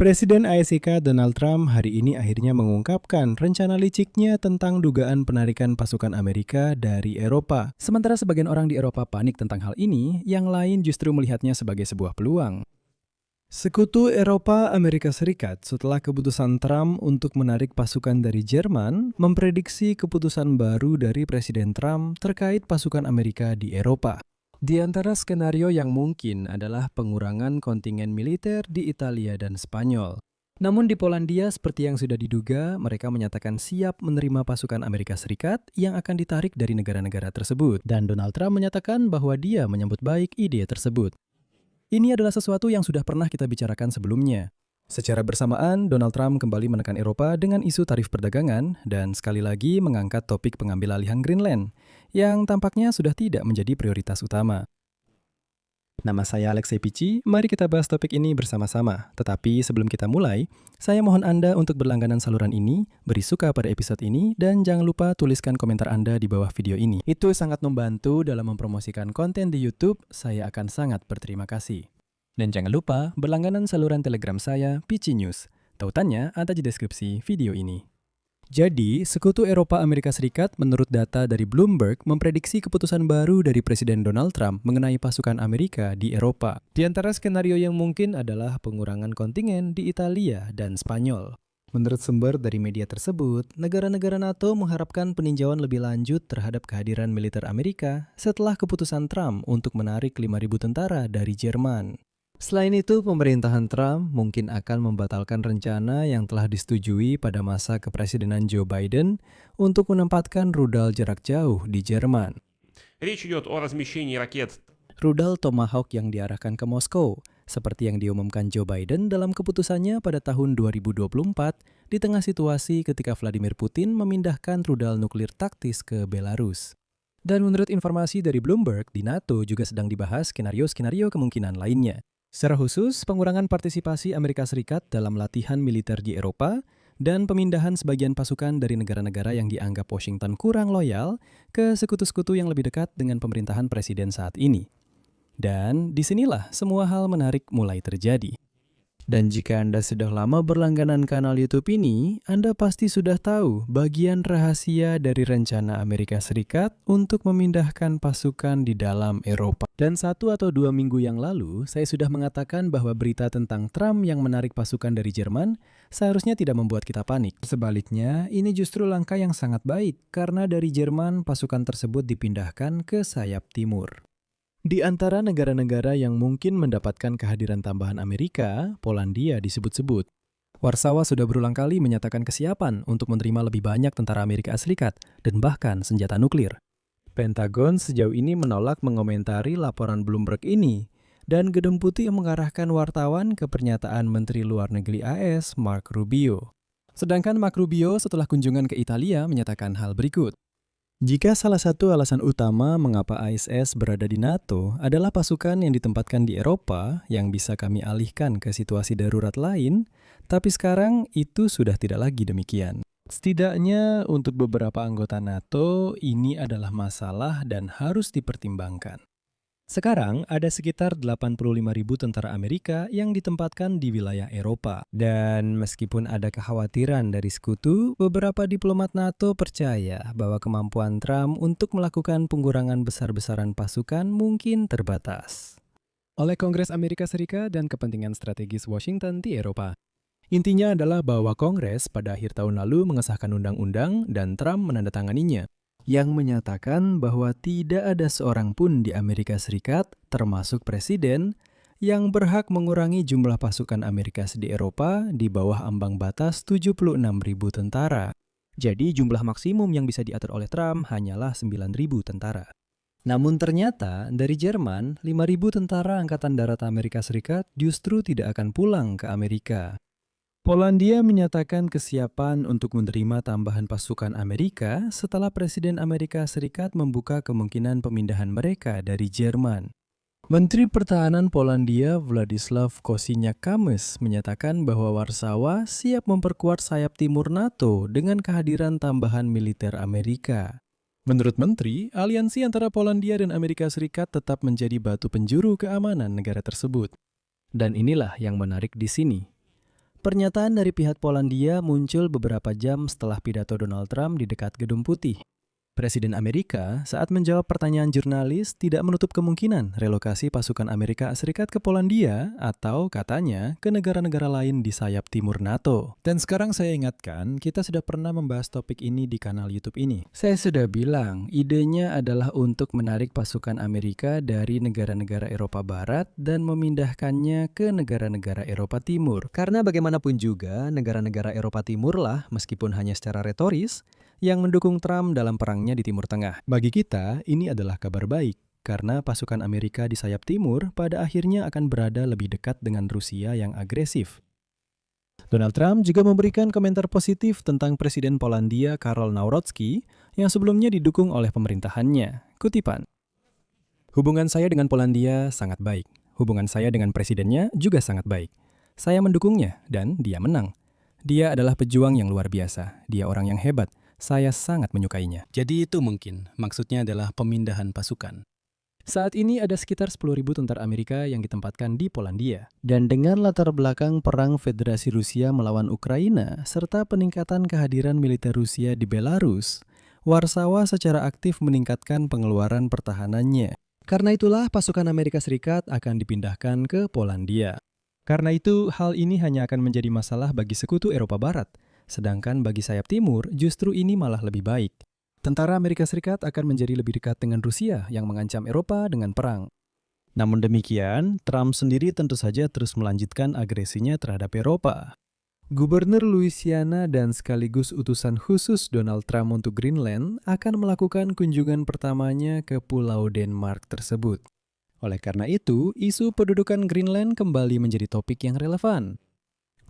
Presiden AS Donald Trump hari ini akhirnya mengungkapkan rencana liciknya tentang dugaan penarikan pasukan Amerika dari Eropa. Sementara sebagian orang di Eropa panik tentang hal ini, yang lain justru melihatnya sebagai sebuah peluang. Sekutu Eropa Amerika Serikat setelah keputusan Trump untuk menarik pasukan dari Jerman memprediksi keputusan baru dari Presiden Trump terkait pasukan Amerika di Eropa. Di antara skenario yang mungkin adalah pengurangan kontingen militer di Italia dan Spanyol. Namun di Polandia, seperti yang sudah diduga, mereka menyatakan siap menerima pasukan Amerika Serikat yang akan ditarik dari negara-negara tersebut. Dan Donald Trump menyatakan bahwa dia menyambut baik ide tersebut. Ini adalah sesuatu yang sudah pernah kita bicarakan sebelumnya. Secara bersamaan, Donald Trump kembali menekan Eropa dengan isu tarif perdagangan dan sekali lagi mengangkat topik pengambil alihan Greenland, yang tampaknya sudah tidak menjadi prioritas utama. Nama saya Alexei Pichi, mari kita bahas topik ini bersama-sama. Tetapi sebelum kita mulai, saya mohon Anda untuk berlangganan saluran ini, beri suka pada episode ini, dan jangan lupa tuliskan komentar Anda di bawah video ini. Itu sangat membantu dalam mempromosikan konten di YouTube, saya akan sangat berterima kasih. Dan jangan lupa berlangganan saluran Telegram saya, Pichi News. Tautannya ada di deskripsi video ini. Jadi, Sekutu Eropa Amerika Serikat menurut data dari Bloomberg memprediksi keputusan baru dari Presiden Donald Trump mengenai pasukan Amerika di Eropa. Di antara skenario yang mungkin adalah pengurangan kontingen di Italia dan Spanyol. Menurut sumber dari media tersebut, negara-negara NATO mengharapkan peninjauan lebih lanjut terhadap kehadiran militer Amerika setelah keputusan Trump untuk menarik 5.000 tentara dari Jerman. Selain itu, pemerintahan Trump mungkin akan membatalkan rencana yang telah disetujui pada masa kepresidenan Joe Biden untuk menempatkan rudal jarak jauh di Jerman. Rudal Tomahawk yang diarahkan ke Moskow, seperti yang diumumkan Joe Biden dalam keputusannya pada tahun 2024 di tengah situasi ketika Vladimir Putin memindahkan rudal nuklir taktis ke Belarus. Dan menurut informasi dari Bloomberg, di NATO juga sedang dibahas skenario-skenario kemungkinan lainnya. Secara khusus, pengurangan partisipasi Amerika Serikat dalam latihan militer di Eropa dan pemindahan sebagian pasukan dari negara-negara yang dianggap Washington kurang loyal ke sekutu-sekutu yang lebih dekat dengan pemerintahan presiden saat ini. Dan disinilah semua hal menarik mulai terjadi. Dan jika Anda sudah lama berlangganan kanal YouTube ini, Anda pasti sudah tahu bagian rahasia dari rencana Amerika Serikat untuk memindahkan pasukan di dalam Eropa. Dan 1 atau 2 minggu yang lalu, saya sudah mengatakan bahwa berita tentang Trump yang menarik pasukan dari Jerman seharusnya tidak membuat kita panik. Sebaliknya, ini justru langkah yang sangat baik karena dari Jerman pasukan tersebut dipindahkan ke sayap timur. Di antara negara-negara yang mungkin mendapatkan kehadiran tambahan Amerika, Polandia disebut-sebut. Warsawa sudah berulang kali menyatakan kesiapan untuk menerima lebih banyak tentara Amerika Serikat dan bahkan senjata nuklir. Pentagon sejauh ini menolak mengomentari laporan Bloomberg ini, dan Gedung Putih mengarahkan wartawan ke pernyataan Menteri Luar Negeri AS Marco Rubio. Sedangkan Marco Rubio setelah kunjungan ke Italia menyatakan hal berikut. Jika salah satu alasan utama mengapa ISS berada di NATO adalah pasukan yang ditempatkan di Eropa yang bisa kami alihkan ke situasi darurat lain, tapi sekarang itu sudah tidak lagi demikian. Setidaknya untuk beberapa anggota NATO, ini adalah masalah dan harus dipertimbangkan. Sekarang ada sekitar 85.000 tentara Amerika yang ditempatkan di wilayah Eropa. Dan meskipun ada kekhawatiran dari sekutu, beberapa diplomat NATO percaya bahwa kemampuan Trump untuk melakukan pengurangan besar-besaran pasukan mungkin terbatas oleh Kongres Amerika Serikat dan kepentingan strategis Washington di Eropa. Intinya adalah bahwa Kongres pada akhir tahun lalu mengesahkan undang-undang dan Trump menandatanganinya, yang menyatakan bahwa tidak ada seorang pun di Amerika Serikat, termasuk presiden, yang berhak mengurangi jumlah pasukan Amerika di Eropa di bawah ambang batas 76.000 tentara. Jadi jumlah maksimum yang bisa diatur oleh Trump hanyalah 9.000 tentara. Namun ternyata dari Jerman, 5.000 tentara Angkatan Darat Amerika Serikat justru tidak akan pulang ke Amerika. Polandia menyatakan kesiapan untuk menerima tambahan pasukan Amerika setelah Presiden Amerika Serikat membuka kemungkinan pemindahan mereka dari Jerman. Menteri Pertahanan Polandia Władysław Kosiniak-Kamysz menyatakan bahwa Warsawa siap memperkuat sayap timur NATO dengan kehadiran tambahan militer Amerika. Menurut Menteri, aliansi antara Polandia dan Amerika Serikat tetap menjadi batu penjuru keamanan negara tersebut. Dan inilah yang menarik di sini. Pernyataan dari pihak Polandia muncul beberapa jam setelah pidato Donald Trump di dekat Gedung Putih. Presiden Amerika saat menjawab pertanyaan jurnalis tidak menutup kemungkinan relokasi pasukan Amerika Serikat ke Polandia atau katanya ke negara-negara lain di sayap timur NATO. Dan sekarang saya ingatkan, kita sudah pernah membahas topik ini di kanal YouTube ini. Saya sudah bilang, idenya adalah untuk menarik pasukan Amerika dari negara-negara Eropa Barat dan memindahkannya ke negara-negara Eropa Timur. Karena bagaimanapun juga, negara-negara Eropa Timur lah, meskipun hanya secara retoris, yang mendukung Trump dalam perangnya di Timur Tengah. Bagi kita, ini adalah kabar baik, karena pasukan Amerika di sayap timur pada akhirnya akan berada lebih dekat dengan Rusia yang agresif. Donald Trump juga memberikan komentar positif tentang Presiden Polandia Karol Nawrocki yang sebelumnya didukung oleh pemerintahannya. Kutipan, "Hubungan saya dengan Polandia sangat baik. Hubungan saya dengan presidennya juga sangat baik. Saya mendukungnya dan dia menang. Dia adalah pejuang yang luar biasa. Dia orang yang hebat. Saya sangat menyukainya." Jadi itu mungkin, maksudnya adalah pemindahan pasukan. Saat ini ada sekitar 10.000 tentara Amerika yang ditempatkan di Polandia. Dan dengan latar belakang perang Federasi Rusia melawan Ukraina, serta peningkatan kehadiran militer Rusia di Belarus, Warsawa secara aktif meningkatkan pengeluaran pertahanannya. Karena itulah pasukan Amerika Serikat akan dipindahkan ke Polandia. Karena itu, hal ini hanya akan menjadi masalah bagi sekutu Eropa Barat. Sedangkan bagi sayap timur, justru ini malah lebih baik. Tentara Amerika Serikat akan menjadi lebih dekat dengan Rusia yang mengancam Eropa dengan perang. Namun demikian, Trump sendiri tentu saja terus melanjutkan agresinya terhadap Eropa. Gubernur Louisiana dan sekaligus utusan khusus Donald Trump untuk Greenland akan melakukan kunjungan pertamanya ke Pulau Denmark tersebut. Oleh karena itu, isu pendudukan Greenland kembali menjadi topik yang relevan.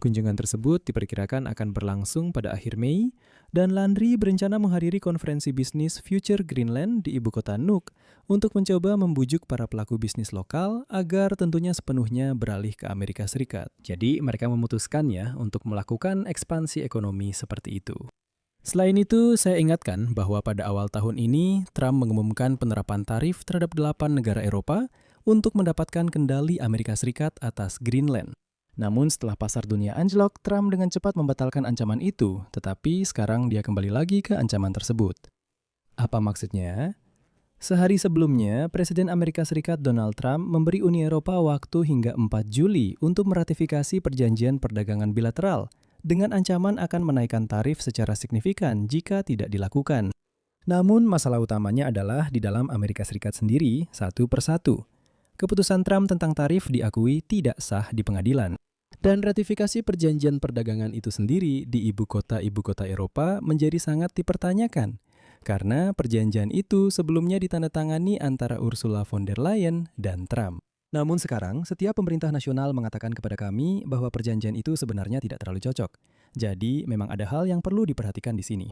Kunjungan tersebut diperkirakan akan berlangsung pada akhir Mei, dan Landry berencana menghadiri konferensi bisnis Future Greenland di ibu kota Nuuk untuk mencoba membujuk para pelaku bisnis lokal agar tentunya sepenuhnya beralih ke Amerika Serikat. Jadi mereka memutuskan ya untuk melakukan ekspansi ekonomi seperti itu. Selain itu, saya ingatkan bahwa pada awal tahun ini, Trump mengumumkan penerapan tarif terhadap 8 negara Eropa untuk mendapatkan kendali Amerika Serikat atas Greenland. Namun setelah pasar dunia anjlok, Trump dengan cepat membatalkan ancaman itu, tetapi sekarang dia kembali lagi ke ancaman tersebut. Apa maksudnya? Sehari sebelumnya, Presiden Amerika Serikat Donald Trump memberi Uni Eropa waktu hingga 4 Juli untuk meratifikasi perjanjian perdagangan bilateral, dengan ancaman akan menaikkan tarif secara signifikan jika tidak dilakukan. Namun masalah utamanya adalah di dalam Amerika Serikat sendiri, satu persatu. Keputusan Trump tentang tarif diakui tidak sah di pengadilan. Dan ratifikasi perjanjian perdagangan itu sendiri di ibu kota Eropa menjadi sangat dipertanyakan. Karena perjanjian itu sebelumnya ditandatangani antara Ursula von der Leyen dan Trump. Namun sekarang, setiap pemerintah nasional mengatakan kepada kami bahwa perjanjian itu sebenarnya tidak terlalu cocok. Jadi, memang ada hal yang perlu diperhatikan di sini.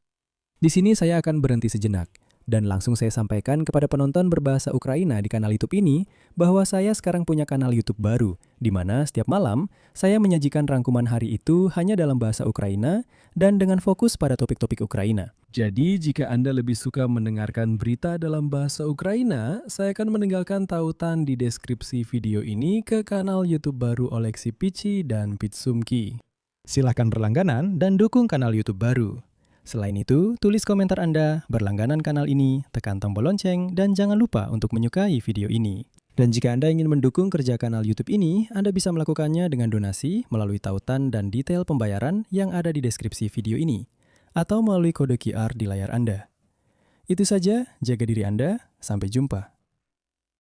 Di sini saya akan berhenti sejenak. Dan langsung saya sampaikan kepada penonton berbahasa Ukraina di kanal YouTube ini bahwa saya sekarang punya kanal YouTube baru, di mana setiap malam saya menyajikan rangkuman hari itu hanya dalam bahasa Ukraina dan dengan fokus pada topik-topik Ukraina. Jadi jika Anda lebih suka mendengarkan berita dalam bahasa Ukraina, saya akan meninggalkan tautan di deskripsi video ini ke kanal YouTube baru Oleksii Pichi dan Pitsumki. Silahkan berlangganan dan dukung kanal YouTube baru. Selain itu, tulis komentar Anda, berlangganan kanal ini, tekan tombol lonceng, dan jangan lupa untuk menyukai video ini. Dan jika Anda ingin mendukung kerja kanal YouTube ini, Anda bisa melakukannya dengan donasi melalui tautan dan detail pembayaran yang ada di deskripsi video ini, atau melalui kode QR di layar Anda. Itu saja, jaga diri Anda, sampai jumpa.